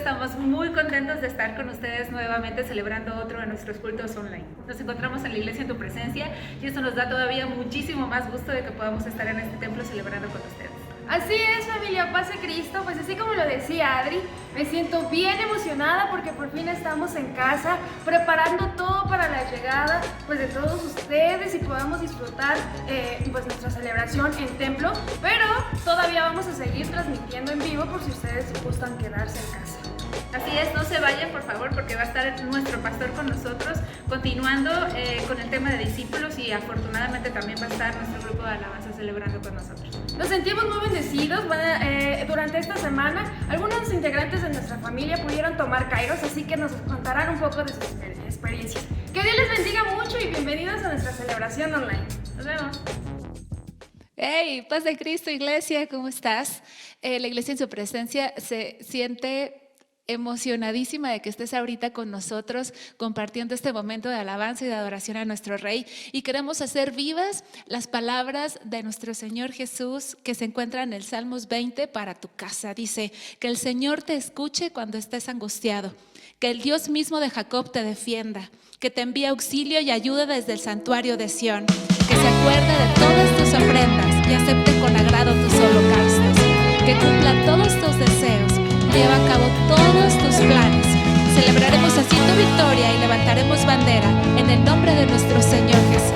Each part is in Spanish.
Estamos muy contentos de estar con ustedes nuevamente celebrando otro de nuestros cultos online. Nos encontramos en la iglesia en tu presencia y esto nos da todavía muchísimo más gusto de que podamos estar en este templo celebrando con ustedes. Así es, familia Paz de Cristo, pues así como lo decía Adri, me siento bien emocionada porque por fin estamos en casa preparando todo para la llegada pues de todos ustedes y podamos disfrutar pues nuestra celebración en templo, pero todavía vamos a seguir transmitiendo en vivo por si ustedes gustan quedarse en casa. Así es, no se vayan por favor porque va a estar nuestro pastor con nosotros continuando con el tema de discípulos y afortunadamente también va a estar nuestro grupo de alabanza celebrando con nosotros. Nos sentimos muy bendecidos. Durante esta semana algunos integrantes de nuestra familia pudieron tomar Kairos, así que nos contarán un poco de sus experiencias. Que Dios les bendiga mucho y bienvenidos a nuestra celebración online. Nos vemos. Hey, paz de Cristo, iglesia, ¿cómo estás? La iglesia en su presencia se siente emocionadísima de que estés ahorita con nosotros compartiendo este momento de alabanza y de adoración a nuestro Rey, y queremos hacer vivas las palabras de nuestro Señor Jesús que se encuentran en el Salmos 20 para tu casa. Dice: que el Señor te escuche cuando estés angustiado, que el Dios mismo de Jacob te defienda, que te envíe auxilio y ayuda desde el santuario de Sión, que se acuerde de todas tus ofrendas y acepte con agrado tus holocaustos, que cumpla todos tus deseos, lleva a cabo todos tus planes. Celebraremos así tu victoria y levantaremos bandera en el nombre de nuestro Señor Jesús.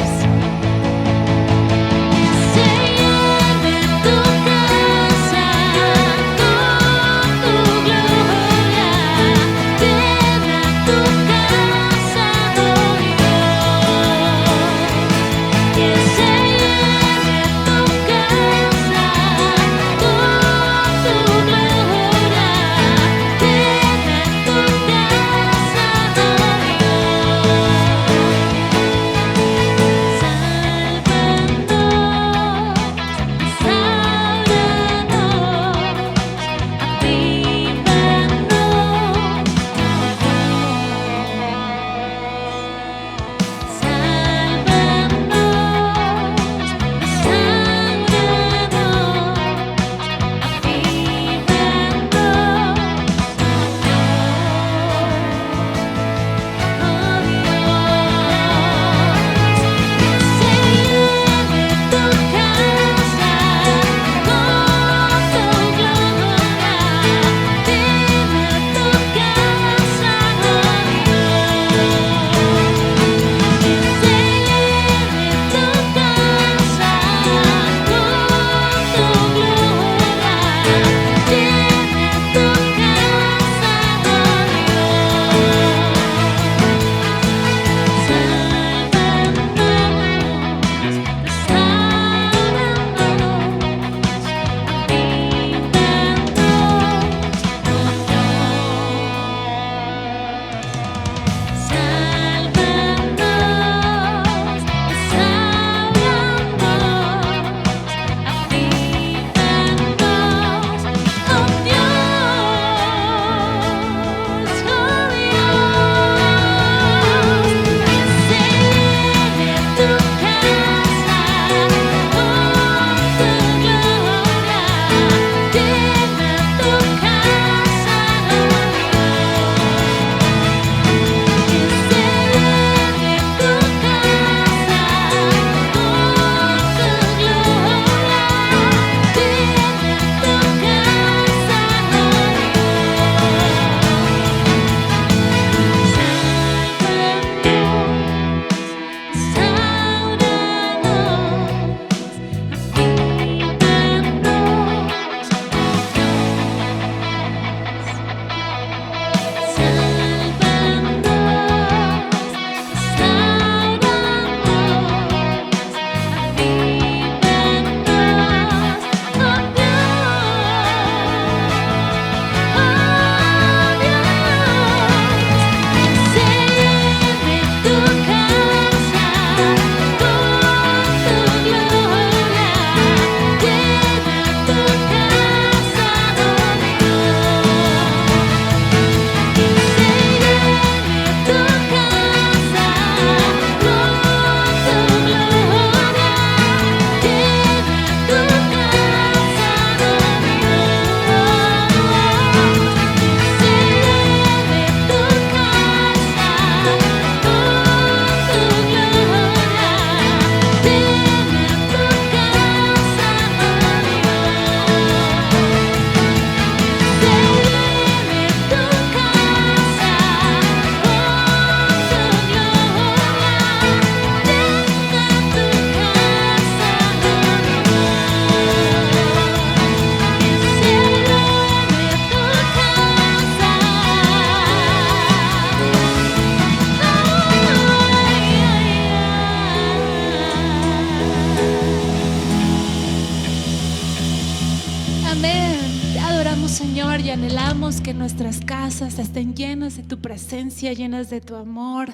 Amén. Te adoramos, Señor, y anhelamos que nuestras casas estén llenas de tu presencia, llenas de tu amor,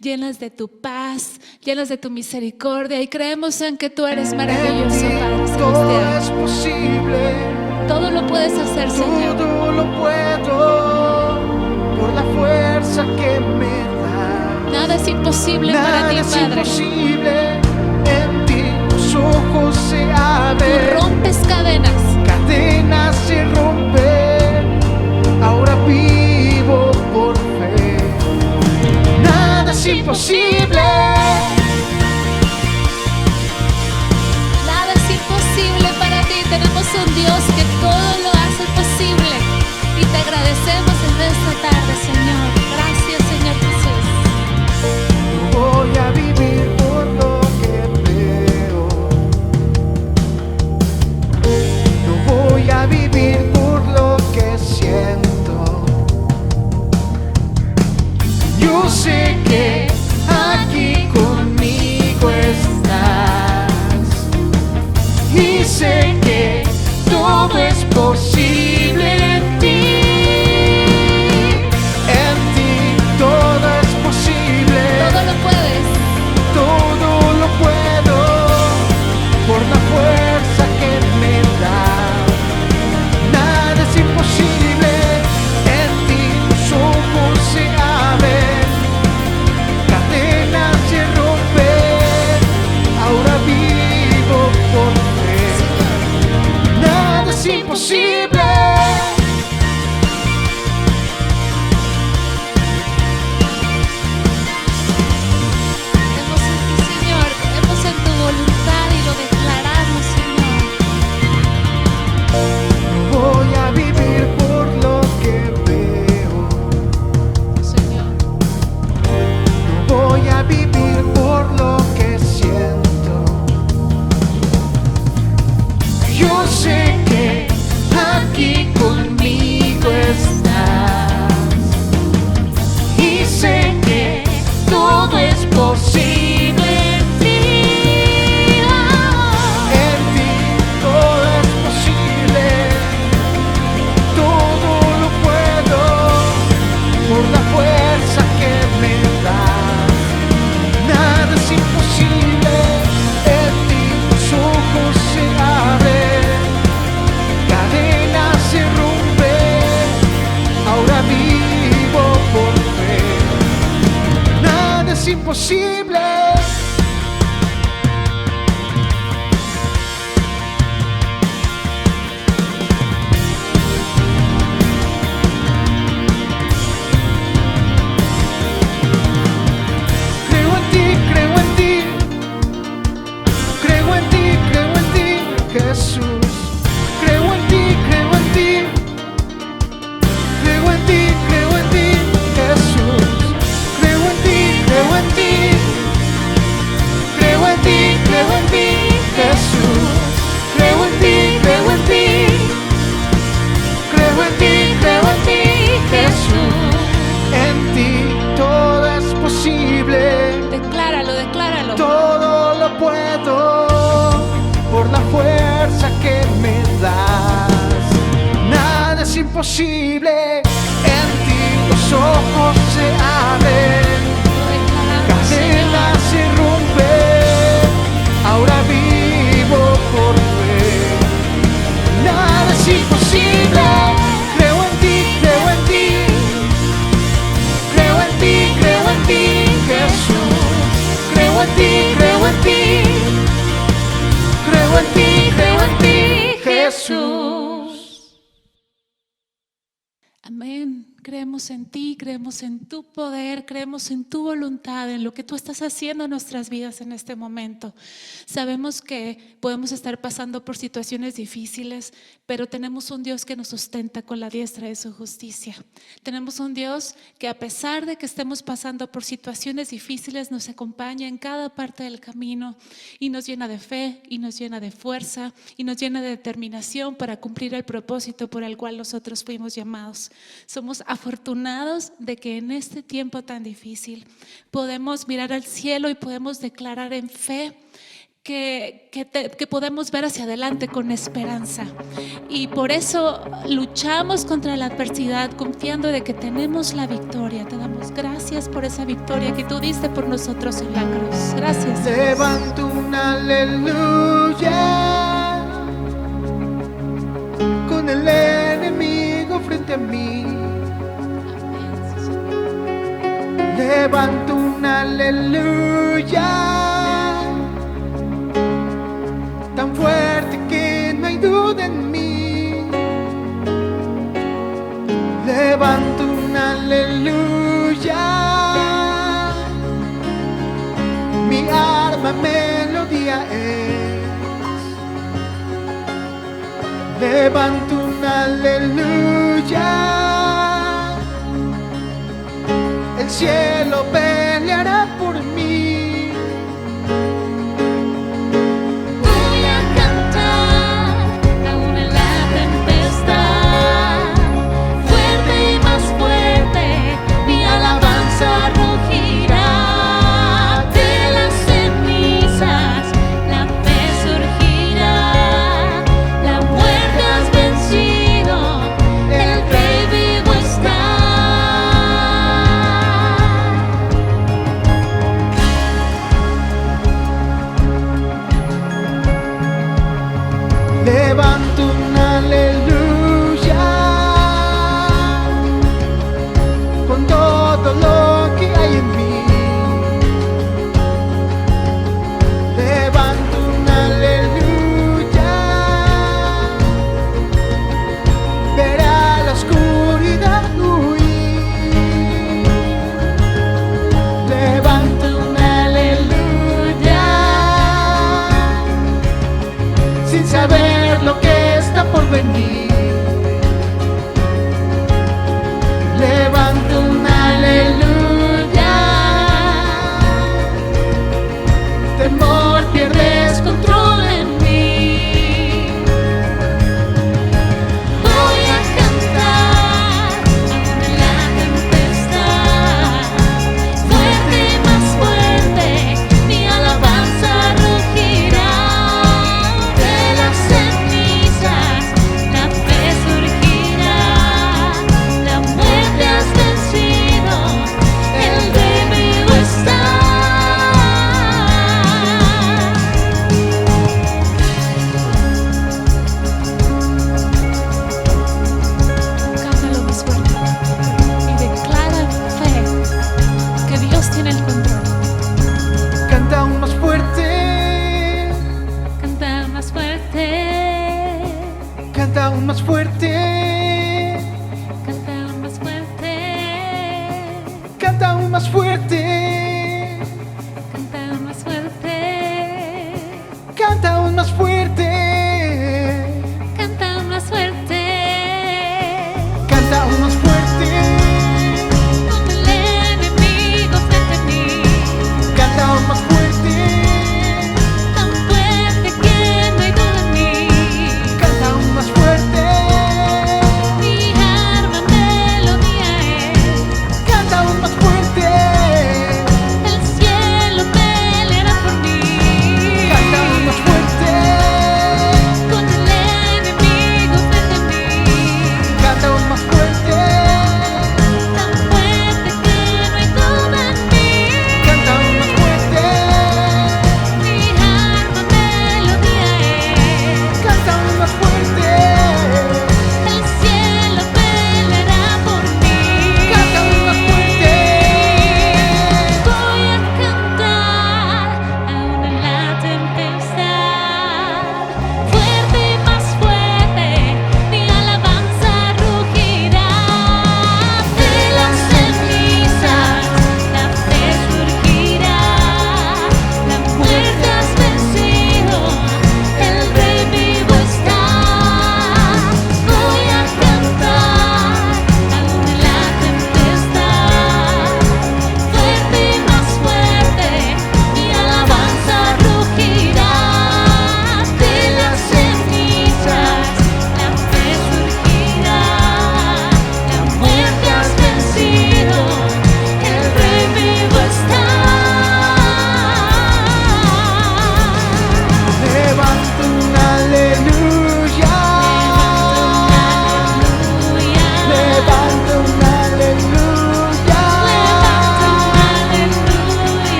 llenas de tu paz, llenas de tu misericordia. Y creemos en que tú eres maravilloso, Padre Todo es celestial. posible, Todo lo puedes hacer, Señor. todo lo puedo por la fuerza que me da. Nada es imposible para ti, Nada es Padre. imposible, en ti los ojos se Tú abren, rompes cadenas. cadenas se rompen, ahora vivo por fe. Nada es imposible, Nada es imposible para ti. Tenemos un Dios que todo lo hace posible. Y te agradecemos en esta tarde, Señor. Gracias, Señor Jesús. no voy a vivir por lo que veo, no voy a vivir por lo que siento. Yo sé que aquí conmigo estás y sé que todo es posible en ti. En ti todo es posible, Todo lo puedes. todo lo puedo por la fuerza que me da. Nada es imposible, en ti los ojos se abren, cadenas se rompen, ahora vivo por fe. Nada es imposible. Creemos en ti, Señor. Creemos en tu voluntad y lo declaramos, Señor. No voy a vivir por lo que veo, Señor. no voy a vivir por lo que siento. Yo sé que aquí conmigo estás y sé que todo es posible en ti. En ti todo es posible, todo lo puedo por la fuerza que me das. Nada es imposible, en ti los ojos se abren, cadenas se rompen, ahora vivo por fe. Nada es imposible. Creo en ti, creo en ti, creo en ti, creo en ti, Jesús. Creo en ti, creo en ti, creo en ti, creo en ti, Jesús. Creo en ti, creo en ti, creo en ti, creo en ti, Jesús. Creo en ti, creo en ti, creo en ti, creo en ti, Jesús. En ti todo es posible, Decláralo, decláralo. todo lo puedo por la fuerza que me das. Nada es imposible, en ti los ojos se abren, Lo declaramos, cadenas Señor. se rompen, ahora vivo por fe. Nada es imposible, creo en ti, creo en ti, creo en ti, creo en ti, Jesús. Creo en ti, creo en ti, creo en ti, creo en ti, Jesús. Amén. Creemos en ti, creemos en tu poder, creemos en tu voluntad, en lo que tú estás haciendo en nuestras vidas en este momento. Sabemos que podemos estar pasando por situaciones difíciles, pero tenemos un Dios que nos sustenta con la diestra de su justicia. Tenemos un Dios que, a pesar de que estemos pasando por situaciones difíciles, nos acompaña en cada parte del camino y nos llena de fe y nos llena de fuerza y nos llena de determinación para cumplir el propósito por el cual nosotros fuimos llamados. Somos afortunados de que en este tiempo tan difícil podemos mirar al cielo y podemos declarar en fe que podemos ver hacia adelante con esperanza. Y por eso luchamos contra la adversidad, confiando de que tenemos la victoria. Te damos gracias por esa victoria que tú diste por nosotros en la cruz. Gracias. Levanto un aleluya con el enemigo frente a mí. Levanto un aleluya tan fuerte que no hay duda en mí. Levanto un aleluya, mi arma melodía es. Levanto un aleluya, el cielo peleará por mí. Voy a cantar aún en la tempestad, fuerte y más fuerte, mi alabanza rugirá. De las cenizas la fe surgirá, la muerte has vencido, el Rey vivo está. Levanto un aleluya con todo lo que hay en mí. Levanto un aleluya, verá la oscuridad huir. Levanto un aleluya sin saber lo que está por venir. Levanto un aleluya, temor pierdes control en mí. Voy a cantar aún en la tempestad, fuerte y más fuerte, mi alabanza rugirá. De las cenizas la fe surgirá, la muerte has vencido, el Rey vivo está. Cántalo más fuerte y declara fe que Dios tiene el control. Canta aún más fuerte, Canta más fuerte, canta aún más fuerte, canta más fuerte, canta aún más fuerte, canta más fuerte, canta aún más fuerte, canta más fuerte. canta aún más fuerte, Con el enemigo frente a mí, canta aún más fuerte, tan fuerte que no hay duda en mí. canta aún más fuerte, Mi arma melodía es. canta aún más fuerte.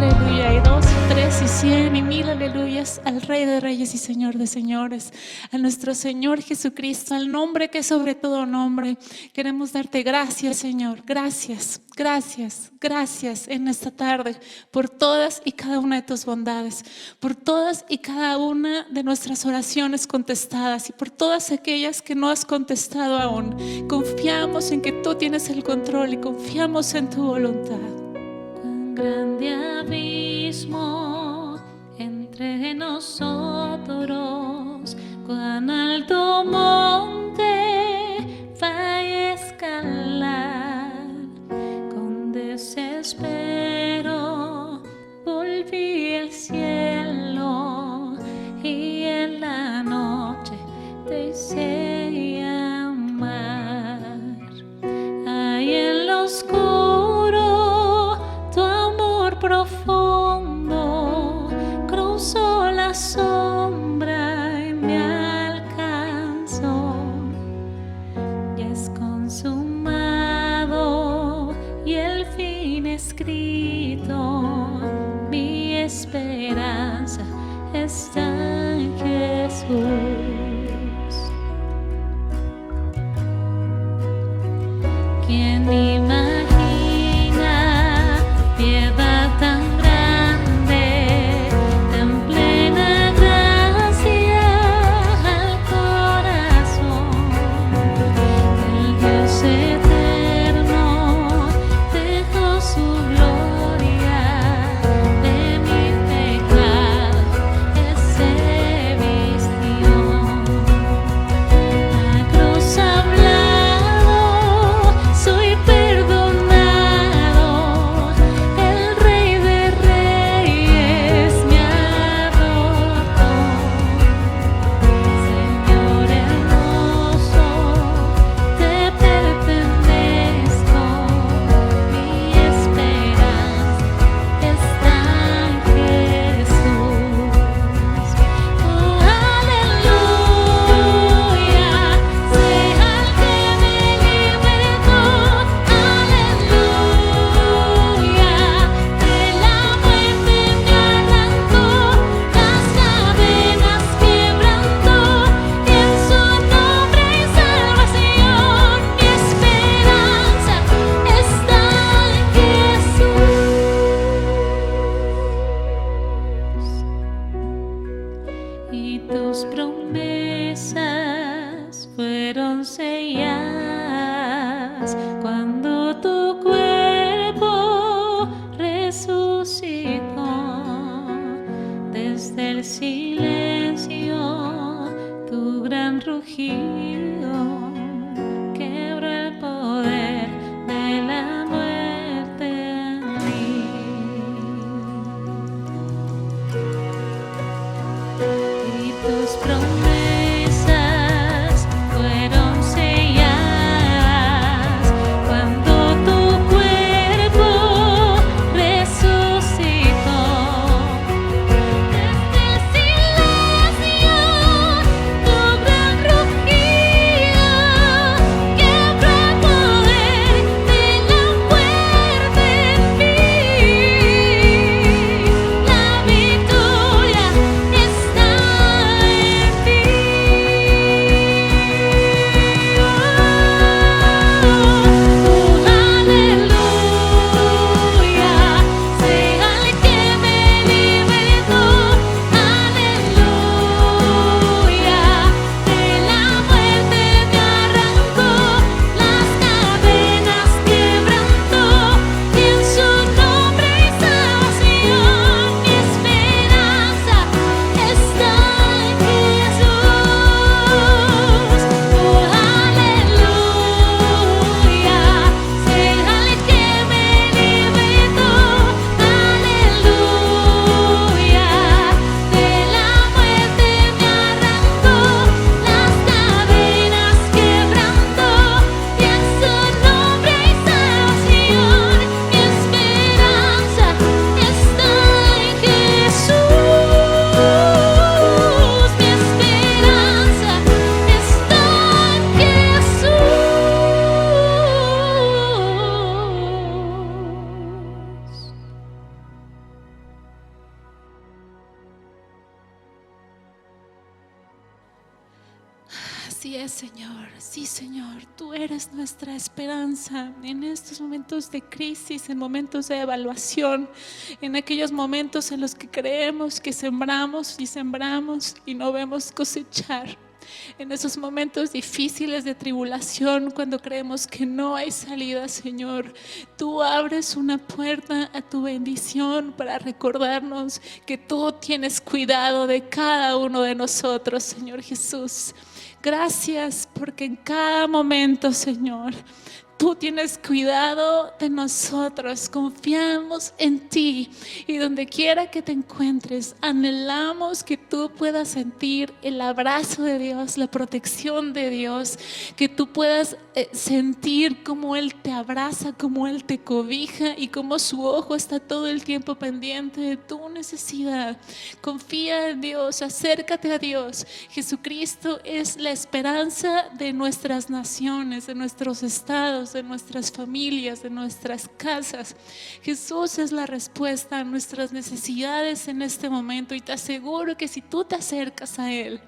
aleluya. Y 2, 3 y 100 y 1000 aleluyas al Rey de Reyes y Señor de Señores, a nuestro Señor Jesucristo, al nombre que es sobre todo nombre. Queremos darte gracias, Señor. Gracias, gracias, gracias en esta tarde por todas y cada una de tus bondades, por todas y cada una de nuestras oraciones contestadas y por todas aquellas que no has contestado aún. Confiamos en que tú tienes el control y confiamos en tu voluntad. Cuán grande abismo entre nosotros, cuán alto monte falla escalar. Con desespero volví al cielo y en la noche te hice llamar. Ahí en lo oscuro tu amor profundo cruzó la sombra y me alcanzó. Ya es consumado y el fin escrito, mi esperanza está en Jesús. ¿Quién imagina piedad tan grande, tan plena gracia al corazón? El Dios eterno dejó su gloria, de mi pecado se vistió. La cruz hablado, soy perdonado, el Rey de Reyes me adoptó. Señor hermoso, te pertenezco, mi esperanza está en Jesús. Oh, aleluya, sea el que me libertó. Aleluya, de la muerte me arrancó, las cadenas quebrantó, y en su nombre hay salvación. Mi esperanza está en Jesús. Y tus promesas fueron selladas cuando tu cuerpo resucitó. Desde el silencio tu gran rugido quebró el poder de la muerte en mí. Y tus promesas fueron selladas cuando tu cuerpo resucitó. Desde el silencio tu gran rugido quebró el poder de la muerte en mí. La victoria está en ti. Así es, Señor. Sí, Señor. Tú eres nuestra esperanza en estos momentos de crisis, en momentos de evaluación, en aquellos momentos en los que creemos que sembramos y no vemos cosechar. En esos momentos difíciles de tribulación, cuando creemos que no hay salida, Señor, tú abres una puerta a tu bendición para recordarnos que tú tienes cuidado de cada uno de nosotros, Señor Jesús. Gracias porque en cada momento, Señor, tú tienes cuidado de nosotros, confiamos en ti y donde quiera que te encuentres, anhelamos que tú puedas sentir el abrazo de Dios, la protección de Dios, que tú puedas sentir cómo Él te abraza, cómo Él te cobija y cómo su ojo está todo el tiempo pendiente de tu necesidad. Confía en Dios, acércate a Dios. Jesucristo es la esperanza de nuestras naciones, de nuestros estados, de nuestras familias, de nuestras casas. Jesús es la respuesta a nuestras necesidades en este momento y te aseguro que si tú te acercas a Él,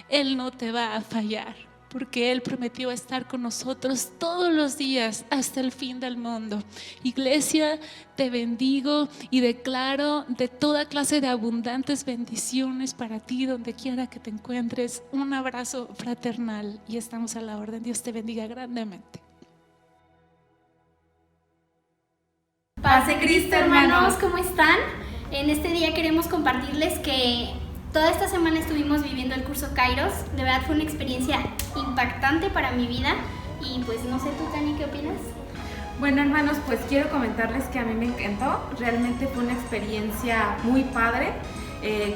Él no te va a fallar, porque Él prometió estar con nosotros todos los días hasta el fin del mundo. Iglesia, te bendigo y declaro de toda clase de abundantes bendiciones para ti donde quiera que te encuentres. Un abrazo fraternal y estamos a la orden. Dios te bendiga grandemente. Paz de Cristo, hermanos, ¿cómo están? En este día queremos compartirles que toda esta semana estuvimos viviendo el curso Kairos. De verdad fue una experiencia impactante para mi vida. Y pues no sé tú, Tani, ¿qué opinas? Bueno, hermanos, pues quiero comentarles que a mí me encantó. Realmente fue una experiencia muy padre.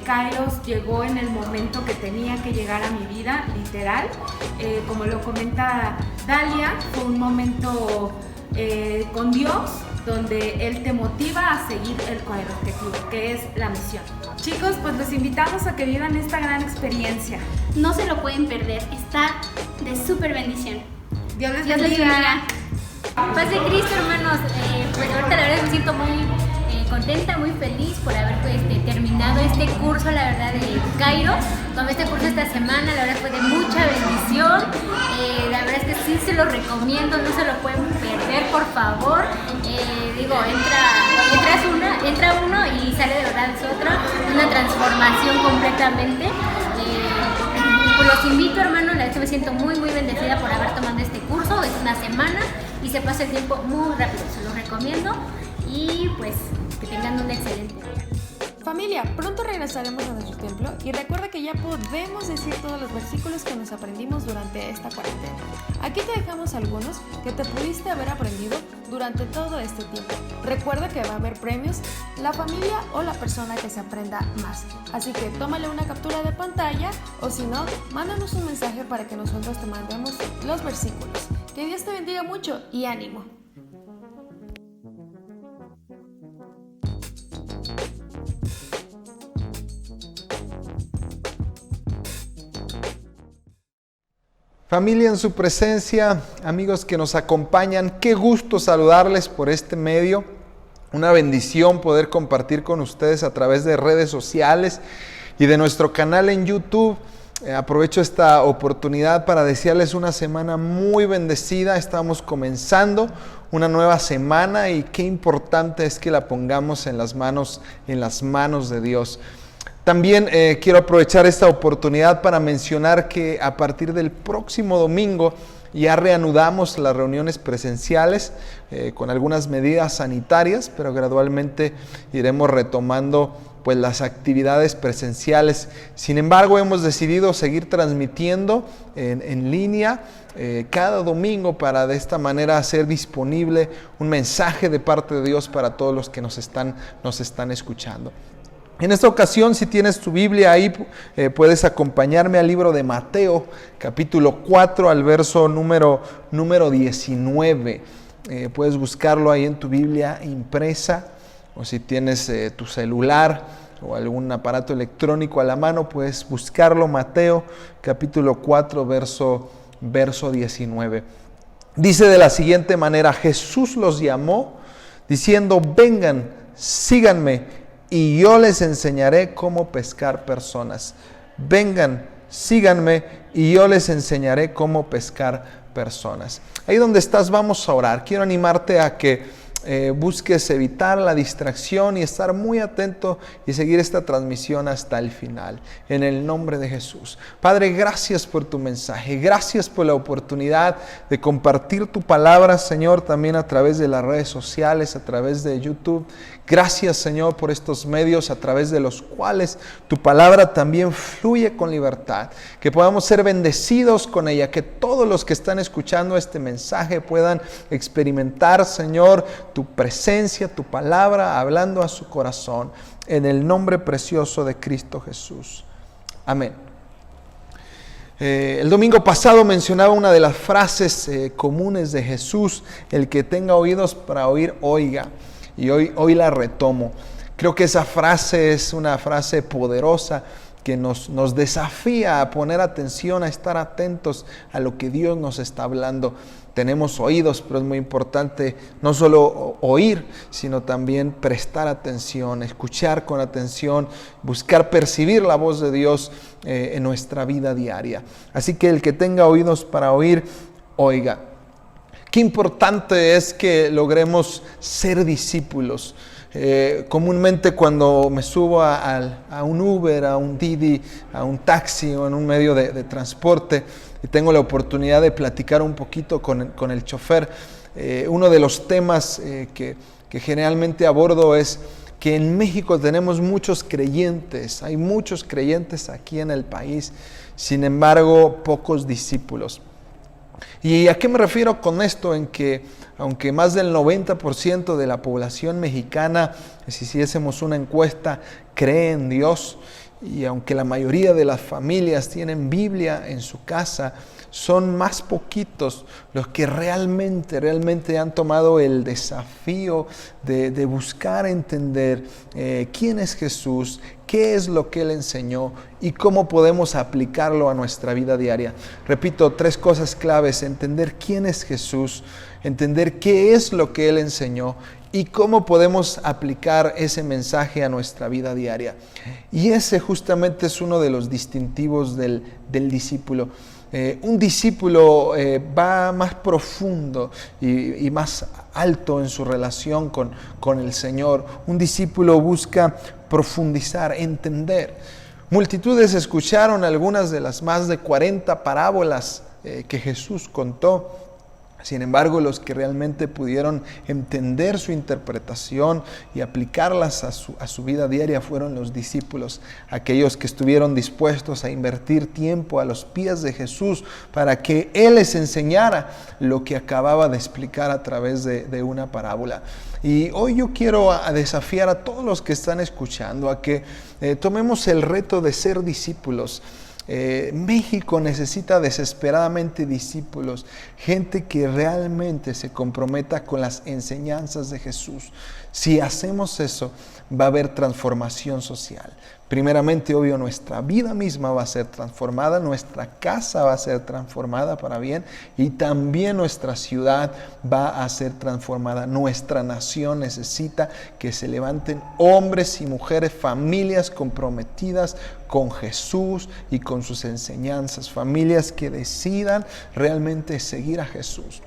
Kairos llegó en el momento que tenía que llegar a mi vida, literal. Como lo comenta Dalia, fue un momento con Dios, donde Él te motiva a seguir con el objetivo, que es la misión. Chicos, pues los invitamos a que vivan esta gran experiencia. No se lo pueden perder, está de súper bendición. Dios les Dios les bendiga. bendiga. Paz de Cristo, hermanos. Pues ahorita la verdad me siento muy contenta, muy feliz por haber terminado este curso, la verdad, de Kairos. Tomé este curso esta semana, la verdad fue de mucha bendición. La verdad es que sí se lo recomiendo, no se lo pueden perder, por favor. Entra uno y sale de verdad es otra, una transformación completamente. Pues los invito, hermanos, la verdad es que me siento muy bendecida por haber tomado este curso. Es una semana y se pasa el tiempo muy rápido, se lo recomiendo y pues que tengan un excelente día. Familia, pronto regresaremos a nuestro templo y recuerda que ya podemos decir todos los versículos que nos aprendimos durante esta cuarentena. Aquí te dejamos algunos que te pudiste haber aprendido durante todo este tiempo. Recuerda que va a haber premios, la familia o la persona que se aprenda más. Así que tómale una captura de pantalla o si no, mándanos un mensaje para que nosotros te mandemos los versículos. Que Dios te bendiga mucho y ánimo. Familia en su presencia, amigos que nos acompañan, qué gusto saludarles por este medio. Una bendición poder compartir con ustedes a través de redes sociales y de nuestro canal en YouTube. Aprovecho esta oportunidad para desearles una semana muy bendecida. Estamos comenzando una nueva semana y qué importante es que la pongamos en las manos de Dios. También quiero aprovechar esta oportunidad para mencionar que a partir del próximo domingo ya reanudamos las reuniones presenciales con algunas medidas sanitarias, pero gradualmente iremos retomando pues las actividades presenciales. Sin embargo, hemos decidido seguir transmitiendo en línea cada domingo para de esta manera hacer disponible un mensaje de parte de Dios para todos los que nos están escuchando. En esta ocasión, si tienes tu Biblia ahí, puedes acompañarme al libro de Mateo, capítulo 4, al verso número 19. Puedes buscarlo ahí en tu Biblia impresa, o si tienes tu celular o algún aparato electrónico a la mano, puedes buscarlo, Mateo, capítulo 4, verso 19. Dice de la siguiente manera: Jesús los llamó, diciendo: vengan, síganme, y yo les enseñaré cómo pescar personas. Vengan, síganme y yo les enseñaré cómo pescar personas. Ahí donde estás, vamos a orar. Quiero animarte a que busques evitar la distracción y estar muy atento y seguir esta transmisión hasta el final, en el nombre de Jesús. Padre, gracias por tu mensaje, gracias por la oportunidad de compartir tu palabra, Señor, también a través de las redes sociales, a través de YouTube. Gracias, Señor, por estos medios a través de los cuales tu palabra también fluye con libertad, que podamos ser bendecidos con ella, que todos los que están escuchando este mensaje puedan experimentar, Señor, tu presencia, tu palabra, hablando a su corazón, en el nombre precioso de Cristo Jesús. Amén. El domingo pasado mencionaba una de las frases comunes de Jesús: el que tenga oídos para oír, oiga. Y hoy la retomo. Creo que esa frase es una frase poderosa que nos desafía a poner atención, a estar atentos a lo que Dios nos está hablando. Tenemos oídos, pero es muy importante no solo oír, sino también prestar atención, escuchar con atención, buscar percibir la voz de Dios en nuestra vida diaria. Así que el que tenga oídos para oír, oiga. Qué importante es que logremos ser discípulos. Comúnmente cuando me subo a un Uber, a un Didi, a un taxi o en un medio de transporte y tengo la oportunidad de platicar un poquito con el chofer, uno de los temas que generalmente abordo es que en México tenemos muchos creyentes, hay muchos creyentes aquí en el país, sin embargo pocos discípulos. ¿Y a qué me refiero con esto? En que aunque más del 90% de la población mexicana, si hiciésemos una encuesta, cree en Dios, y aunque la mayoría de las familias tienen Biblia en su casa, son más poquitos los que realmente han tomado el desafío de buscar entender quién es Jesús, qué es lo que Él enseñó y cómo podemos aplicarlo a nuestra vida diaria. Repito, 3 cosas claves: entender quién es Jesús, entender qué es lo que Él enseñó y cómo podemos aplicar ese mensaje a nuestra vida diaria. Y ese justamente es uno de los distintivos del discípulo. Un discípulo va más profundo y más alto en su relación con el Señor. Un discípulo busca profundizar, entender. Multitudes escucharon algunas de las más de 40 parábolas que Jesús contó. Sin embargo, los que realmente pudieron entender su interpretación y aplicarlas a su vida diaria fueron los discípulos, aquellos que estuvieron dispuestos a invertir tiempo a los pies de Jesús para que Él les enseñara lo que acababa de explicar a través de una parábola. Y hoy yo quiero desafiar a todos los que están escuchando a que tomemos el reto de ser discípulos. México necesita desesperadamente discípulos, gente que realmente se comprometa con las enseñanzas de Jesús. Si hacemos eso, va a haber transformación social. Primeramente, obvio, nuestra vida misma va a ser transformada, nuestra casa va a ser transformada para bien y también nuestra ciudad va a ser transformada. Nuestra nación necesita que se levanten hombres y mujeres, familias comprometidas con Jesús y con sus enseñanzas, familias que decidan realmente seguir a Jesús.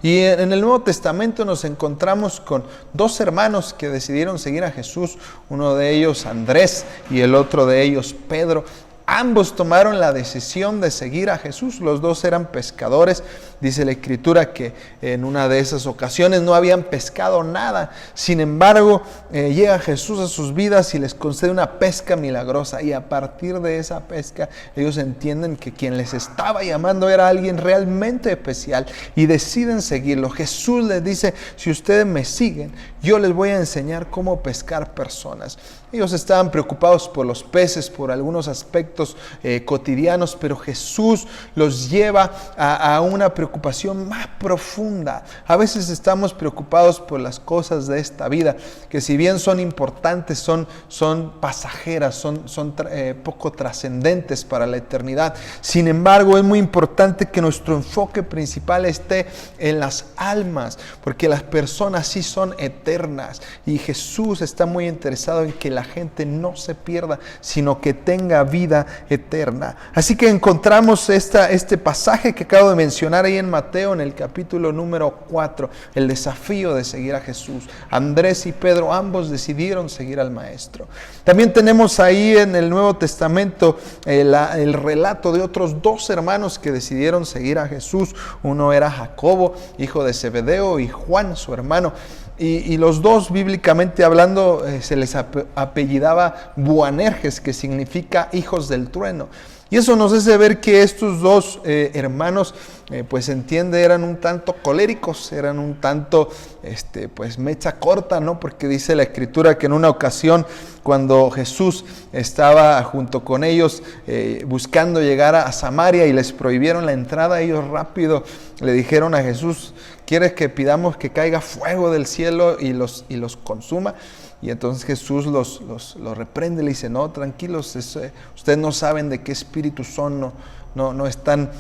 Y en el Nuevo Testamento nos encontramos con 2 hermanos que decidieron seguir a Jesús, uno de ellos Andrés y el otro de ellos Pedro. Ambos tomaron la decisión de seguir a Jesús. Los 2 eran pescadores. Dice la Escritura que en una de esas ocasiones no habían pescado nada. Sin embargo, llega Jesús a sus vidas y les concede una pesca milagrosa. Y a partir de esa pesca, ellos entienden que quien les estaba llamando era alguien realmente especial y deciden seguirlo. Jesús les dice: si ustedes me siguen, yo les voy a enseñar cómo pescar personas. Ellos estaban preocupados por los peces, por algunos aspectos cotidianos, pero Jesús los lleva a una preocupación más profunda. A veces estamos preocupados por las cosas de esta vida, que si bien son importantes, son pasajeras, son poco trascendentes para la eternidad. Sin embargo, es muy importante que nuestro enfoque principal esté en las almas, porque las personas sí son eternas y Jesús está muy interesado en que la gente no se pierda, sino que tenga vida eterna. Así que encontramos este pasaje que acabo de mencionar ahí en Mateo, en el capítulo número 4, el desafío de seguir a Jesús. Andrés y Pedro ambos decidieron seguir al Maestro. También tenemos ahí en el Nuevo Testamento el relato de otros dos hermanos que decidieron seguir a Jesús. Uno era Jacobo, hijo de Zebedeo, y Juan, su hermano. Y los dos, bíblicamente hablando, se les apellidaba Boanerges, que significa hijos del trueno. Y eso nos hace ver que estos dos hermanos, pues se entiende, eran un tanto coléricos, eran un tanto, pues mecha corta, ¿no? Porque dice la Escritura que en una ocasión, cuando Jesús estaba junto con ellos buscando llegar a Samaria y les prohibieron la entrada, ellos rápido le dijeron a Jesús: ¿quieres que pidamos que caiga fuego del cielo y los consuma? Y entonces Jesús los reprende, le dice: no, tranquilos, ustedes no saben de qué espíritu son, no están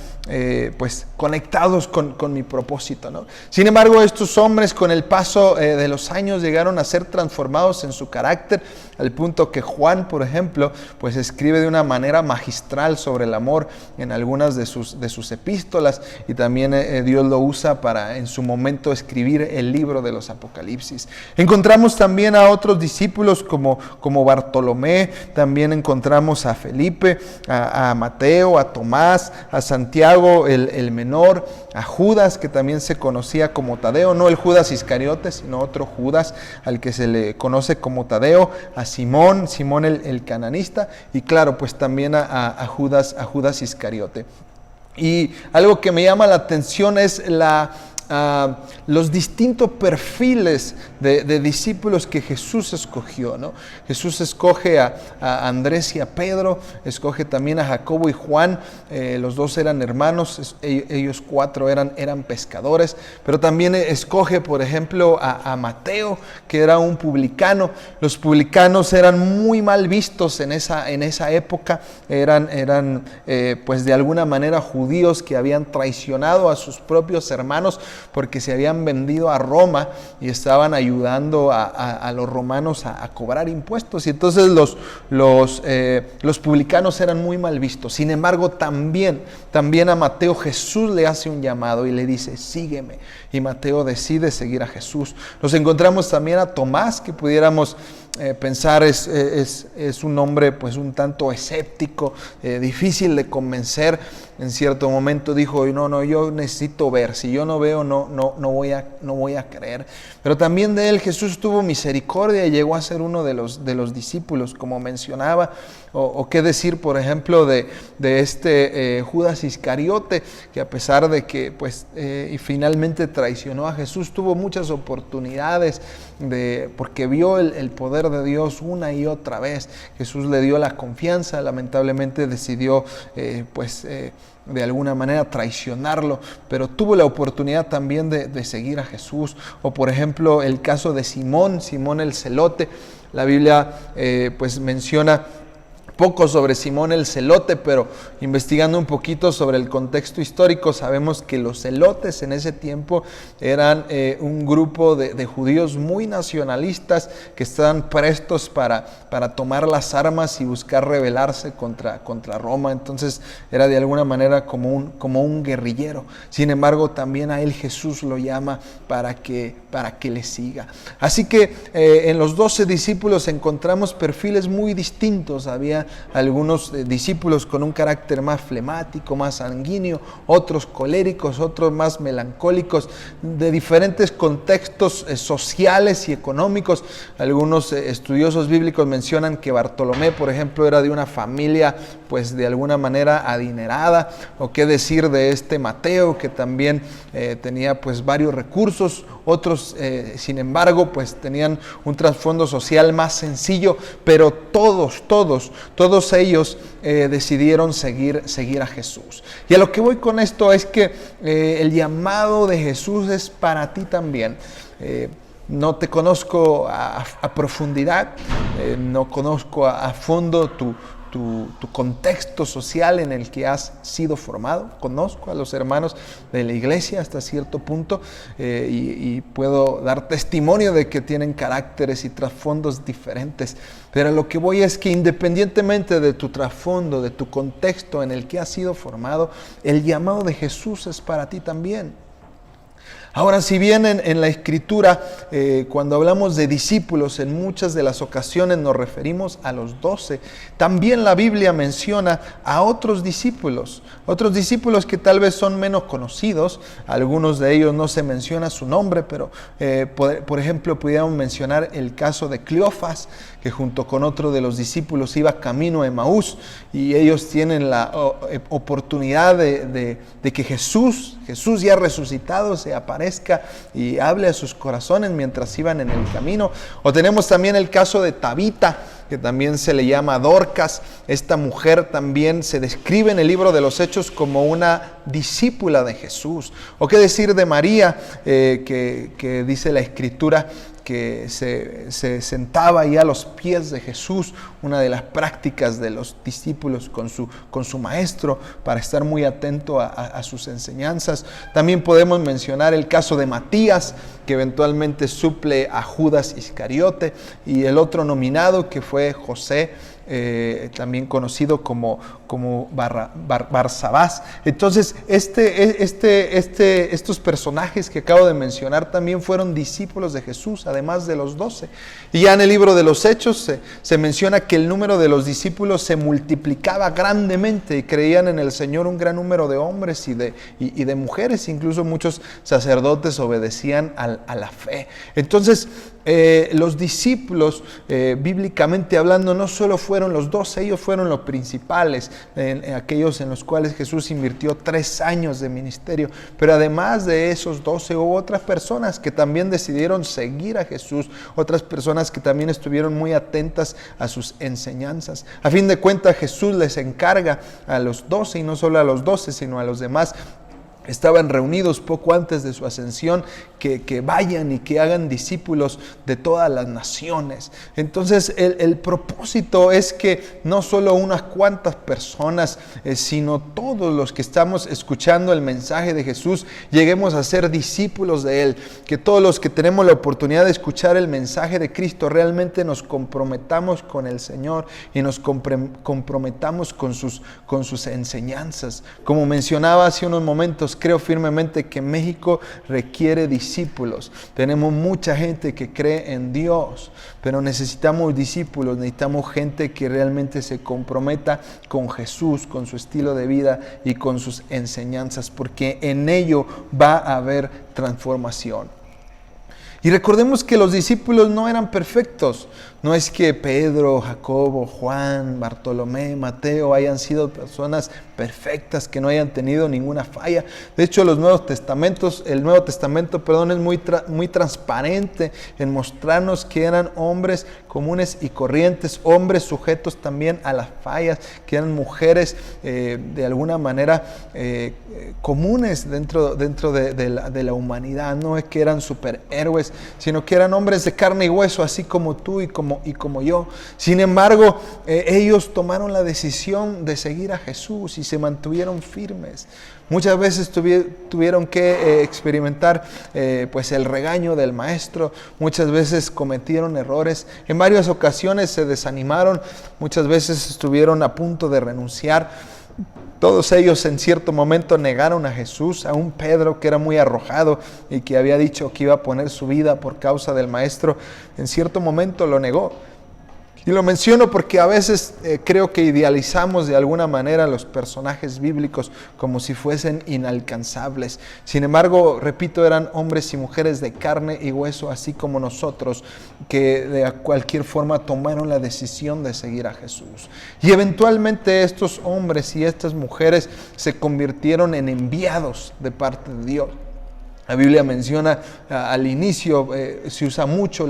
pues conectados con mi propósito, ¿no? Sin embargo, estos hombres con el paso de los años llegaron a ser transformados en su carácter, al punto que Juan, por ejemplo, pues escribe de una manera magistral sobre el amor en algunas de sus epístolas, y también Dios lo usa para en su momento escribir el libro de los Apocalipsis. Encontramos también a otros discípulos como Bartolomé, también encontramos a Felipe, a Mateo, a Tomás, a Santiago el menor, a Judas, que también se conocía como Tadeo, no el Judas Iscariote, sino otro Judas al que se le conoce como Tadeo, a Simón el cananista, y claro, pues también a Judas Iscariote. Y algo que me llama la atención es los distintos perfiles de discípulos que Jesús escogió, ¿no? Jesús escoge a Andrés y a Pedro, escoge también a Jacobo y Juan, los dos eran hermanos, ellos cuatro eran pescadores, pero también escoge, por ejemplo, a Mateo, que era un publicano. Los publicanos eran muy mal vistos en esa época, eran pues de alguna manera judíos que habían traicionado a sus propios hermanos, porque se habían vendido a Roma y estaban ayudando a los romanos a cobrar impuestos, y entonces los publicanos eran muy mal vistos. Sin embargo, también a Mateo Jesús le hace un llamado y le dice: sígueme, y Mateo decide seguir a Jesús. Nos encontramos también a Tomás, que pudiéramos pensar es un hombre pues un tanto escéptico, difícil de convencer. En cierto momento dijo: no, yo necesito ver, si yo no veo no voy a creer. Pero también de él Jesús tuvo misericordia y llegó a ser uno de los discípulos, como mencionaba. O qué decir, por ejemplo, de Judas Iscariote, que a pesar de que pues y finalmente traicionó a Jesús, tuvo muchas oportunidades porque vio el poder de Dios una y otra vez. Jesús le dio la confianza, lamentablemente decidió de alguna manera traicionarlo, pero tuvo la oportunidad también de seguir a Jesús. O por ejemplo el caso de Simón el celote. La Biblia pues menciona poco sobre Simón el celote, pero investigando un poquito sobre el contexto histórico, sabemos que los celotes en ese tiempo eran un grupo de judíos muy nacionalistas que estaban prestos para tomar las armas y buscar rebelarse contra Roma. Entonces era de alguna manera como un guerrillero. Sin embargo, también a él Jesús lo llama para que le siga. Así que en los 12 discípulos encontramos perfiles muy distintos. Había algunos discípulos con un carácter más flemático, más sanguíneo, otros coléricos, otros más melancólicos, de diferentes contextos sociales y económicos. Algunos estudiosos bíblicos mencionan que Bartolomé, por ejemplo, era de una familia pues de alguna manera adinerada. O qué decir de Mateo, que también tenía pues varios recursos. Otros, sin embargo, pues tenían un trasfondo social más sencillo, pero todos ellos decidieron seguir a Jesús. Y a lo que voy con esto es que el llamado de Jesús es para ti también. No te conozco a profundidad, no conozco a fondo tu contexto social en el que has sido formado. Conozco a los hermanos de la iglesia hasta cierto punto y puedo dar testimonio de que tienen caracteres y trasfondos diferentes. Pero lo que voy es que independientemente de tu trasfondo, de tu contexto en el que has sido formado, el llamado de Jesús es para ti también. Ahora, si bien en la Escritura, cuando hablamos de discípulos, en muchas de las ocasiones nos referimos a los 12, también la Biblia menciona a otros discípulos que tal vez son menos conocidos. Algunos de ellos no se menciona su nombre, pero por ejemplo, pudiéramos mencionar el caso de Cleofas, que junto con otro de los discípulos iba camino a Emaús, y ellos tienen la oportunidad de que Jesús ya resucitado se aparezca y hable a sus corazones mientras iban en el camino. O tenemos también el caso de Tabita, que también se le llama Dorcas. Esta mujer también se describe en el libro de los Hechos como una discípula de Jesús. O qué decir de María, que dice la Escritura que se sentaba ahí a los pies de Jesús, una de las prácticas de los discípulos con su maestro, para estar muy atento a sus enseñanzas. También podemos mencionar el caso de Matías, que eventualmente suple a Judas Iscariote, y el otro nominado que fue José, también conocido como Barsabás. Entonces, estos personajes que acabo de mencionar también fueron discípulos de Jesús, además de los 12. Y ya en el libro de los Hechos se menciona que el número de los discípulos se multiplicaba grandemente y creían en el Señor un gran número de hombres y de mujeres. Incluso muchos sacerdotes obedecían a la fe. Entonces, los discípulos, bíblicamente hablando, no solo fueron los 12, ellos fueron los principales, aquellos en los cuales Jesús invirtió 3 años de ministerio. Pero además de esos 12, hubo otras personas que también decidieron seguir a Jesús, otras personas que también estuvieron muy atentas a sus enseñanzas. A fin de cuentas, Jesús les encarga a los 12, y no solo a los 12, sino a los demás. Estaban reunidos poco antes de su ascensión, que vayan y que hagan discípulos de todas las naciones. Entonces el propósito es que no solo unas cuantas personas, sino todos los que estamos escuchando el mensaje de Jesús, lleguemos a ser discípulos de Él. Que todos los que tenemos la oportunidad de escuchar el mensaje de Cristo realmente nos comprometamos con el Señor y nos comprometamos con sus enseñanzas. Como mencionaba hace unos momentos, creo firmemente que México requiere discípulos. Tenemos mucha gente que cree en Dios, pero necesitamos discípulos, necesitamos gente que realmente se comprometa con Jesús, con su estilo de vida y con sus enseñanzas, porque en ello va a haber transformación. Y recordemos que los discípulos no eran perfectos. No es que Pedro, Jacobo, Juan, Bartolomé, Mateo hayan sido personas perfectas, que no hayan tenido ninguna falla. De hecho, el Nuevo Testamento es muy transparente en mostrarnos que eran hombres comunes y corrientes, hombres sujetos también a las fallas, que eran mujeres de alguna manera comunes dentro de la humanidad. No es que eran superhéroes, sino que eran hombres de carne y hueso, así como tú y como yo. Sin embargo, ellos tomaron la decisión de seguir a Jesús y se mantuvieron firmes. Muchas veces tuvieron que experimentar pues el regaño del maestro. Muchas veces cometieron errores. En varias ocasiones se desanimaron. Muchas veces estuvieron a punto de renunciar. Todos ellos en cierto momento negaron a Jesús. Aún Pedro, que era muy arrojado y que había dicho que iba a poner su vida por causa del maestro, en cierto momento lo negó. Y lo menciono porque a veces creo que idealizamos de alguna manera los personajes bíblicos como si fuesen inalcanzables. Sin embargo, repito, eran hombres y mujeres de carne y hueso, así como nosotros, que de cualquier forma tomaron la decisión de seguir a Jesús. Y eventualmente estos hombres y estas mujeres se convirtieron en enviados de parte de Dios. La Biblia menciona al inicio, se usa mucho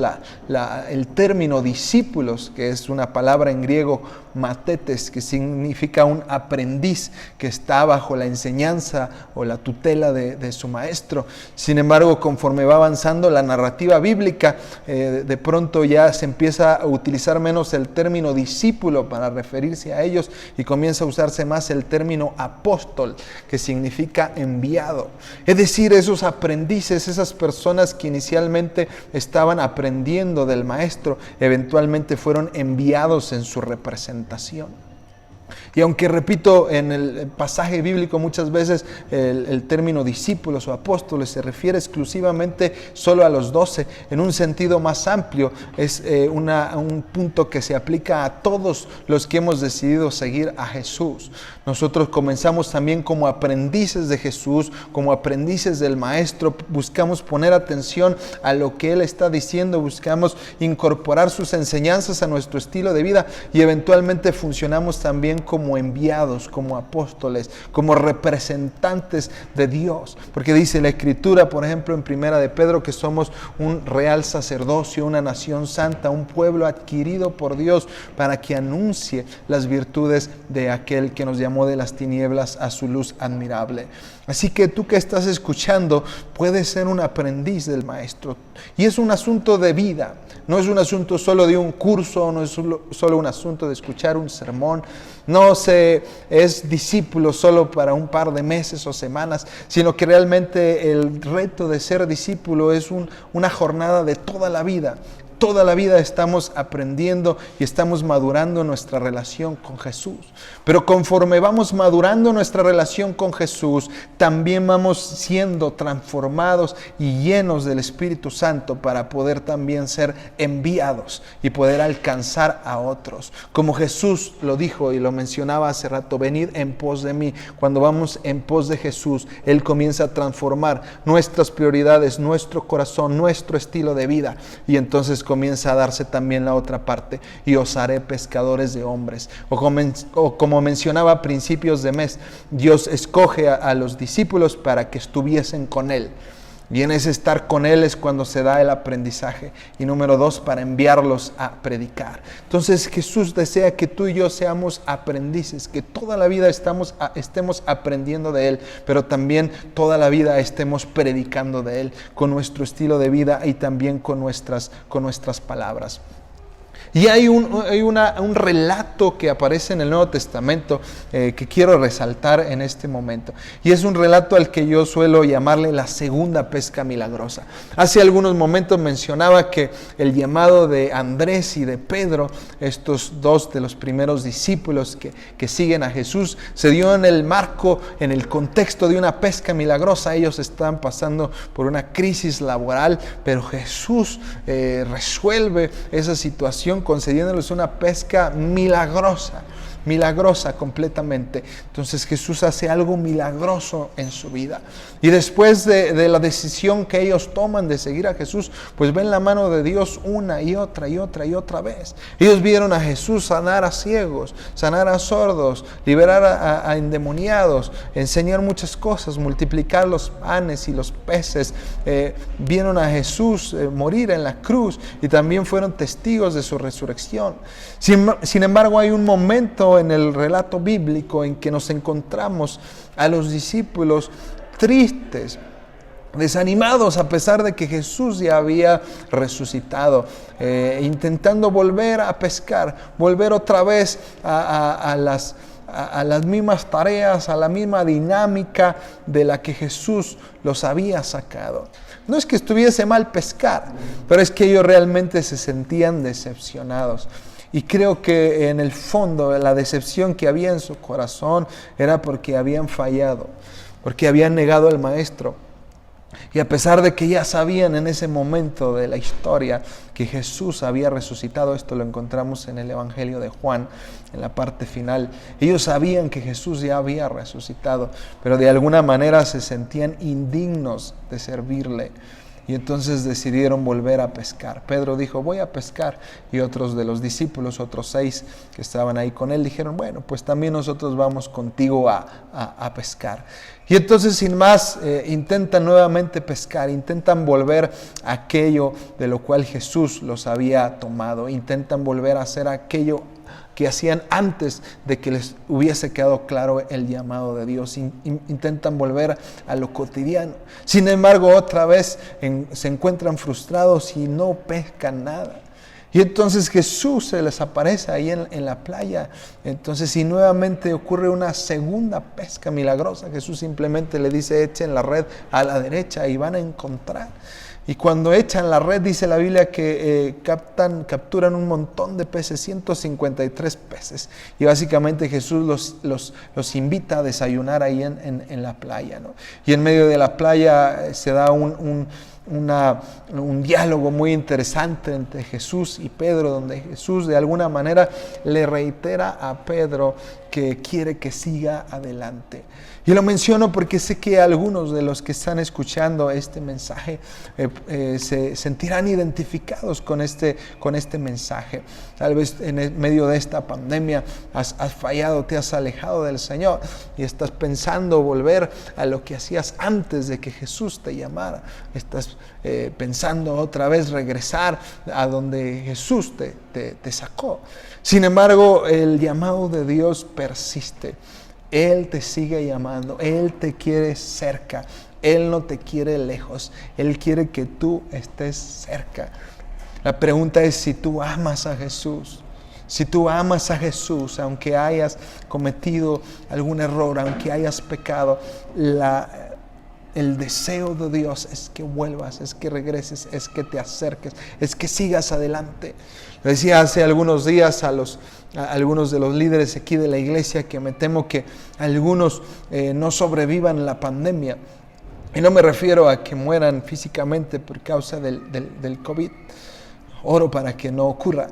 el término discípulos, que es una palabra en griego matetes, que significa un aprendiz que está bajo la enseñanza o la tutela de su maestro. Sin embargo, conforme va avanzando la narrativa bíblica, de pronto ya se empieza a utilizar menos el término discípulo para referirse a ellos y comienza a usarse más el término apóstol, que significa enviado. Es decir, esos aprendices, esas personas que inicialmente estaban aprendiendo del maestro, eventualmente fueron enviados en su representación. Y aunque repito, en el pasaje bíblico muchas veces el término discípulos o apóstoles se refiere exclusivamente solo a los 12, en un sentido más amplio es un punto que se aplica a todos los que hemos decidido seguir a Jesús. Nosotros comenzamos también como aprendices de Jesús, como aprendices del Maestro, buscamos poner atención a lo que Él está diciendo, buscamos incorporar sus enseñanzas a nuestro estilo de vida y eventualmente funcionamos también como enviados, como apóstoles, como representantes de Dios. Porque dice la Escritura, por ejemplo, en Primera de Pedro, que somos un real sacerdocio, una nación santa, un pueblo adquirido por Dios para que anuncie las virtudes de aquel que nos llamó de las tinieblas a su luz admirable. Así que tú que estás escuchando puedes ser un aprendiz del Maestro. Y es un asunto de vida. No es un asunto solo de un curso, no es solo un asunto de escuchar un sermón. No es discípulo solo para un par de meses o semanas, sino que realmente el reto de ser discípulo es una jornada de toda la vida. Toda la vida estamos aprendiendo y estamos madurando nuestra relación con Jesús. Pero conforme vamos madurando nuestra relación con Jesús, también vamos siendo transformados y llenos del Espíritu Santo para poder también ser enviados y poder alcanzar a otros. Como Jesús lo dijo y lo mencionaba hace rato, venid en pos de mí. Cuando vamos en pos de Jesús, Él comienza a transformar nuestras prioridades, nuestro corazón, nuestro estilo de vida. Y entonces comienza a darse también la otra parte, y os haré pescadores de hombres. O como mencionaba a principios de mes, Dios escoge a los discípulos para que estuviesen con Él. Y en ese estar con Él es cuando se da el aprendizaje. Y número 2, para enviarlos a predicar. Entonces Jesús desea que tú y yo seamos aprendices, que toda la vida estemos aprendiendo de Él, pero también toda la vida estemos predicando de Él, con nuestro estilo de vida y también con nuestras palabras. Y hay un relato que aparece en el Nuevo Testamento que quiero resaltar en este momento. Y es un relato al que yo suelo llamarle la segunda pesca milagrosa. Hace algunos momentos mencionaba que el llamado de Andrés y de Pedro, estos dos de los primeros discípulos que siguen a Jesús, se dio en el marco, en el contexto de una pesca milagrosa. Ellos estaban pasando por una crisis laboral, pero Jesús resuelve esa situación concediéndoles una pesca milagrosa completamente. Entonces Jesús hace algo milagroso en su vida. Y después de la decisión que ellos toman de seguir a Jesús, pues ven la mano de Dios una y otra vez. Ellos vieron a Jesús sanar a ciegos, sanar a sordos, liberar a endemoniados, enseñar muchas cosas, multiplicar los panes y los peces. Vieron a Jesús morir en la cruz y también fueron testigos de su resurrección. Sin embargo, hay un momento en el relato bíblico en que nos encontramos a los discípulos tristes, desanimados, a pesar de que Jesús ya había resucitado, intentando volver a pescar, volver otra vez a las mismas tareas, a la misma dinámica de la que Jesús los había sacado. No es que estuviese mal pescar, pero es que ellos realmente se sentían decepcionados. Y creo que en el fondo la decepción que había en su corazón era porque habían fallado, porque habían negado al Maestro. Y a pesar de que ya sabían en ese momento de la historia que Jesús había resucitado, esto lo encontramos en el Evangelio de Juan, en la parte final, ellos sabían que Jesús ya había resucitado, pero de alguna manera se sentían indignos de servirle. y entonces decidieron volver a pescar. Pedro dijo, voy a pescar, y otros de los discípulos, otros 6 que estaban ahí con él, dijeron, bueno, pues también nosotros vamos contigo a pescar. Y entonces sin más intentan nuevamente pescar, intentan volver a aquello de lo cual Jesús los había tomado, intentan volver a hacer aquello que hacían antes de que les hubiese quedado claro el llamado de Dios. Intentan volver a lo cotidiano. Sin embargo, otra vez se encuentran frustrados y no pescan nada. Y entonces Jesús se les aparece ahí en la playa. Entonces, y nuevamente ocurre una segunda pesca milagrosa. Jesús simplemente le dice, echen la red a la derecha y van a encontrar. Y cuando echan la red, dice la Biblia que capturan un montón de peces, 153 peces. Y básicamente Jesús los invita a desayunar ahí en la playa, ¿no? Y en medio de la playa se da un diálogo muy interesante entre Jesús y Pedro, donde Jesús de alguna manera le reitera a Pedro que quiere que siga adelante. Y lo menciono porque sé que algunos de los que están escuchando este mensaje se sentirán identificados con este mensaje. Tal vez en medio de esta pandemia has fallado, te has alejado del Señor y estás pensando volver a lo que hacías antes de que Jesús te llamara. Estás pensando otra vez regresar a donde Jesús te sacó. Sin embargo, el llamado de Dios persiste. Él te sigue llamando, Él te quiere cerca, Él no te quiere lejos, Él quiere que tú estés cerca. La pregunta es si tú amas a Jesús. Si tú amas a Jesús, aunque hayas cometido algún error, aunque hayas pecado, el deseo de Dios es que vuelvas, es que regreses, es que te acerques, es que sigas adelante. Le decía hace algunos días a algunos de los líderes aquí de la iglesia que me temo que algunos no sobrevivan la pandemia. Y no me refiero a que mueran físicamente por causa del COVID. Oro para que no ocurra.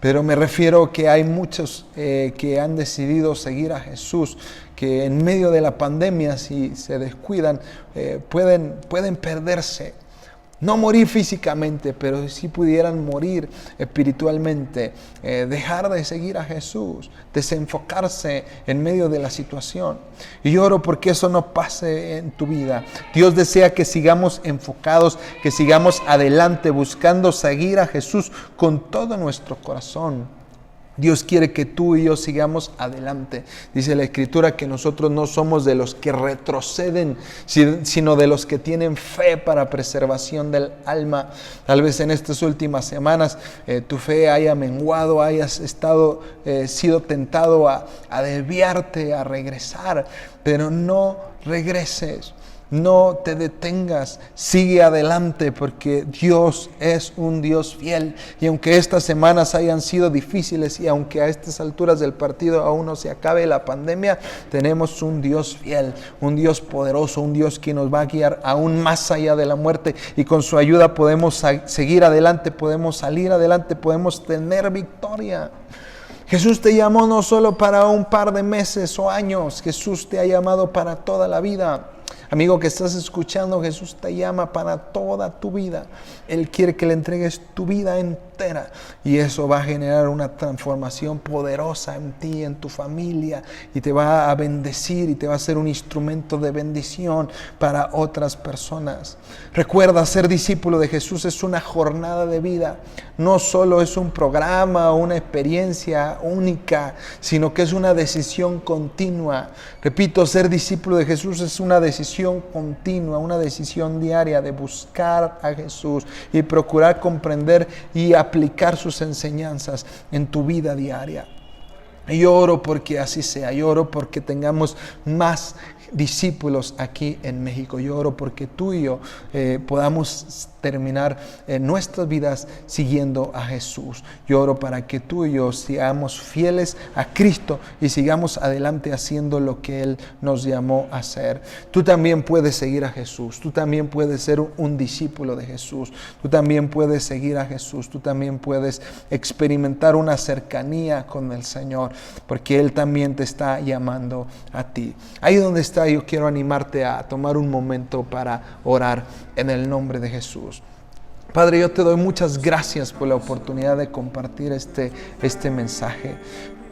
Pero me refiero que hay muchos que han decidido seguir a Jesús, que en medio de la pandemia, si se descuidan, pueden perderse. No morir físicamente, pero sí pudieran morir espiritualmente, dejar de seguir a Jesús, desenfocarse en medio de la situación. Y yo oro porque eso no pase en tu vida. Dios desea que sigamos enfocados, que sigamos adelante buscando seguir a Jesús con todo nuestro corazón. Dios quiere que tú y yo sigamos adelante. Dice la Escritura que nosotros no somos de los que retroceden, sino de los que tienen fe para preservación del alma. Tal vez en estas últimas semanas tu fe haya menguado, hayas sido tentado a desviarte, a regresar, pero no regreses. No te detengas, sigue adelante porque Dios es un Dios fiel. Y aunque estas semanas hayan sido difíciles y aunque a estas alturas del partido aún no se acabe la pandemia, tenemos un Dios fiel, un Dios poderoso, un Dios que nos va a guiar aún más allá de la muerte. Y con su ayuda podemos seguir adelante, podemos salir adelante, podemos tener victoria. Jesús te llamó no solo para un par de meses o años, Jesús te ha llamado para toda la vida. Amigo que estás escuchando, Jesús te llama para toda tu vida. Él quiere que le entregues tu vida entera y eso va a generar una transformación poderosa en ti, en tu familia, y te va a bendecir y te va a ser un instrumento de bendición para otras personas. Recuerda, ser discípulo de Jesús es una jornada de vida. No solo es un programa o una experiencia única, sino que es una decisión continua. Repito, ser discípulo de Jesús es una decisión continua, una decisión diaria de buscar a Jesús y procurar comprender y aplicar sus enseñanzas en tu vida diaria. Y yo oro porque así sea, yo oro porque tengamos más discípulos aquí en México. Yo oro porque tú y yo podamos terminar nuestras vidas siguiendo a Jesús. Yo oro para que tú y yo seamos fieles a Cristo y sigamos adelante haciendo lo que Él nos llamó a hacer. Tú también puedes seguir a Jesús, tú también puedes ser un discípulo de Jesús, tú también puedes seguir a Jesús, tú también puedes experimentar una cercanía con el Señor, porque Él también te está llamando a ti. Ahí donde está está, yo quiero animarte a tomar un momento para orar en el nombre de Jesús. Padre, yo te doy muchas gracias por la oportunidad de compartir este mensaje.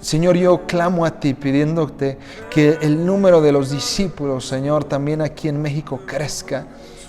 Señor, yo clamo a ti pidiéndote que el número de los discípulos, Señor, también aquí en México crezca.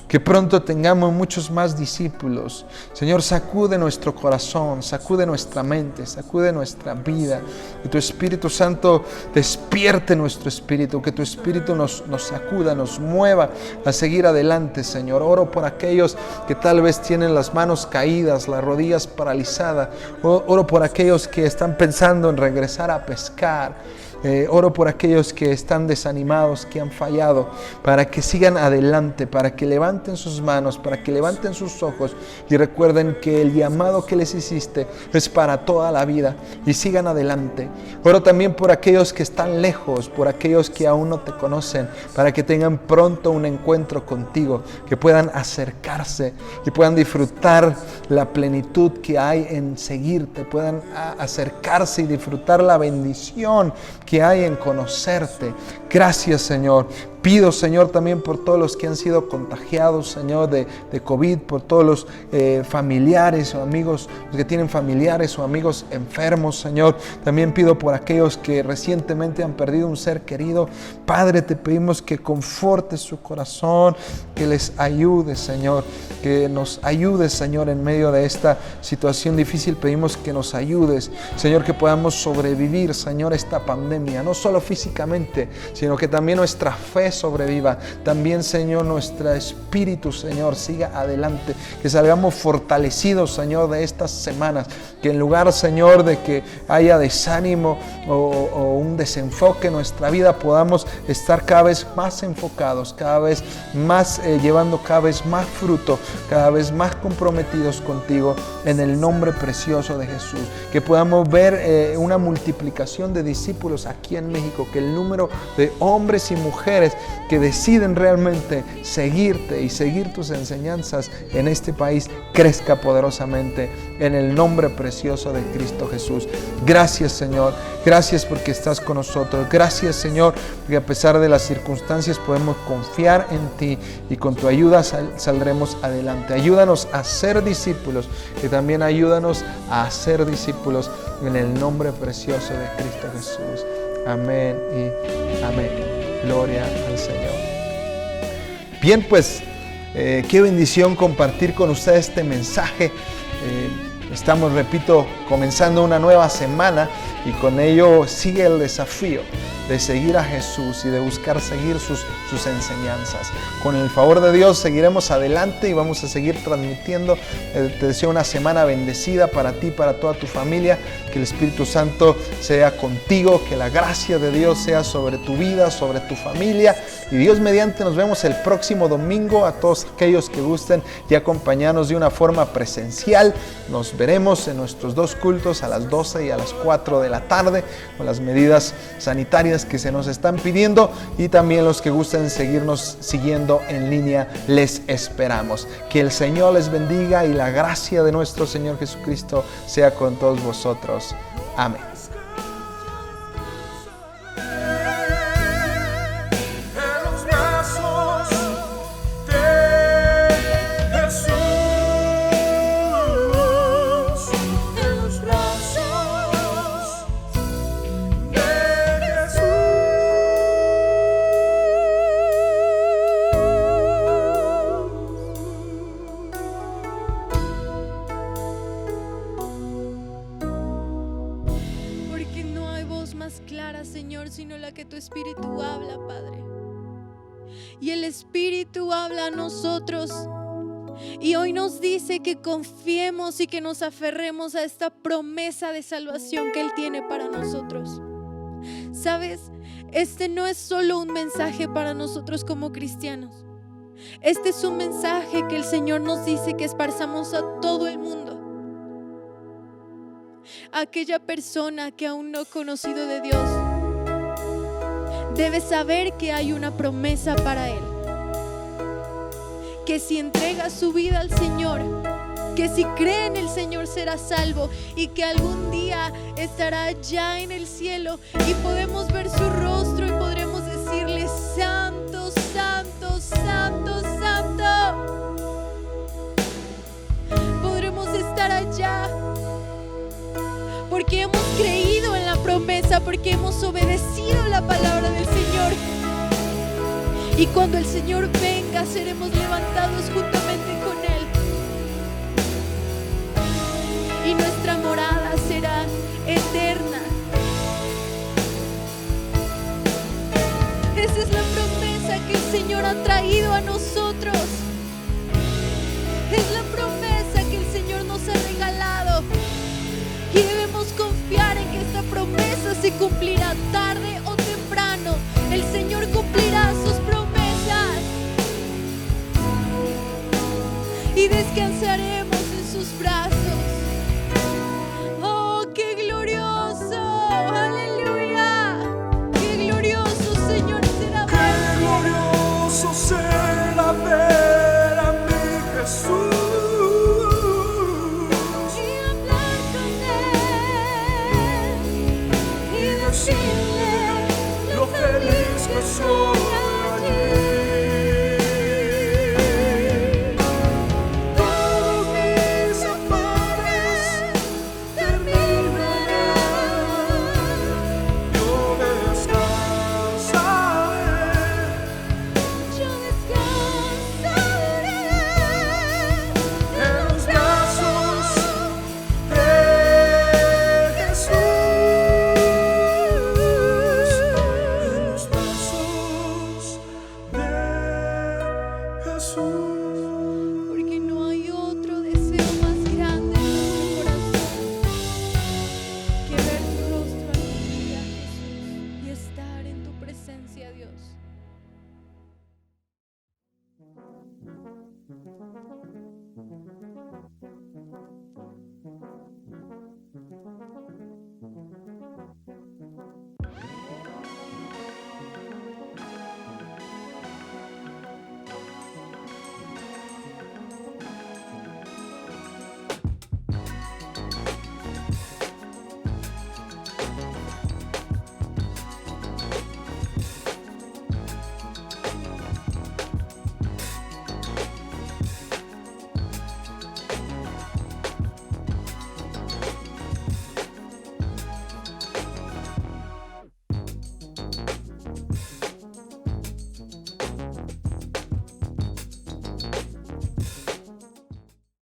Que pronto tengamos muchos más discípulos. Señor, sacude nuestro corazón, sacude nuestra mente, sacude nuestra vida. Que tu Espíritu Santo despierte nuestro espíritu, que tu Espíritu nos sacuda, nos mueva a seguir adelante, Señor. Oro por aquellos que tal vez tienen las manos caídas, las rodillas paralizadas. Oro por aquellos que están pensando en regresar a pescar. Oro por aquellos que están desanimados, que han fallado, para que sigan adelante, para que levanten sus manos, para que levanten sus ojos y recuerden que el llamado que les hiciste es para toda la vida y sigan adelante. Oro también por aquellos que están lejos, por aquellos que aún no te conocen, para que tengan pronto un encuentro contigo, que puedan acercarse y puedan disfrutar la plenitud que hay en seguirte, puedan acercarse y disfrutar la bendición que hay en conocerte. Gracias, Señor. Pido, Señor, también por todos los que han sido contagiados, Señor, de COVID, por todos los familiares o amigos, los que tienen familiares o amigos enfermos, Señor. También pido por aquellos que recientemente han perdido un ser querido. Padre, te pedimos que confortes su corazón, que les ayudes, Señor, que nos ayudes, Señor, en medio de esta situación difícil. Pedimos que nos ayudes, Señor, que podamos sobrevivir, Señor, esta pandemia, no solo físicamente, sino que también nuestra fe sobreviva. También, Señor, nuestro espíritu, Señor, siga adelante. Que salgamos fortalecidos, Señor, de estas semanas. Que en lugar, Señor, de que haya desánimo o un desenfoque en nuestra vida, podamos estar cada vez más enfocados, cada vez más llevando cada vez más fruto, cada vez más comprometidos contigo, en el nombre precioso de Jesús. Que podamos ver una multiplicación de discípulos aquí en México. Que el número de hombres y mujeres que deciden realmente seguirte y seguir tus enseñanzas en este país crezca poderosamente, en el nombre precioso de Cristo Jesús. Gracias, Señor. Gracias porque estás con nosotros. Gracias, Señor, porque a pesar de las circunstancias podemos confiar en ti y con tu ayuda saldremos adelante. Ayúdanos a ser discípulos y también ayúdanos a hacer discípulos en el nombre precioso de Cristo Jesús. Amén y amén. Gloria al Señor. Bien, pues qué bendición compartir con ustedes este mensaje. Estamos, repito, comenzando una nueva semana y con ello sigue el desafío de seguir a Jesús y de buscar seguir sus enseñanzas. Con el favor de Dios seguiremos adelante y vamos a seguir transmitiendo. Te deseo una semana bendecida para ti, para toda tu familia. Que el Espíritu Santo sea contigo, que la gracia de Dios sea sobre tu vida, sobre tu familia. Y Dios mediante nos vemos el próximo domingo. A todos aquellos que gusten y acompañarnos de una forma presencial, nos veremos en nuestros 2 cultos a las 12 y a las 4 de la tarde con las medidas sanitarias que se nos están pidiendo, y también los que gusten seguirnos siguiendo en línea, les esperamos. Que el Señor les bendiga y la gracia de nuestro Señor Jesucristo sea con todos vosotros. Amén. Sino la que tu Espíritu habla, Padre. Y el Espíritu habla a nosotros. Y hoy nos dice que confiemos y que nos aferremos a esta promesa de salvación que Él tiene para nosotros. ¿Sabes? Este no es solo un mensaje para nosotros como cristianos. Este es un mensaje que el Señor nos dice que esparzamos a todo el mundo. Aquella persona que aún no ha conocido de Dios debe saber que hay una promesa para él, que si entrega su vida al Señor, que si cree en el Señor será salvo y que algún día estará ya en el cielo y podemos ver su rostro y podremos decirle: Santo, promesa porque hemos obedecido la palabra del Señor. Y cuando el Señor venga, seremos levantados juntamente con Él. Y nuestra morada será eterna. Esa es la promesa que el Señor ha traído a nosotros. Es la promesa que el Señor nos ha regalado. Y debemos confiar en que esta promesa se cumplirá tarde o temprano. El Señor cumplirá sus promesas. Y descansaremos en sus brazos. ¡Oh, qué glorioso! ¡Aleluya! ¡Qué glorioso, Señor, será ver! Qué glorioso será ver a mi Jesús. Y hablar con Él y decirle Lo feliz que soy.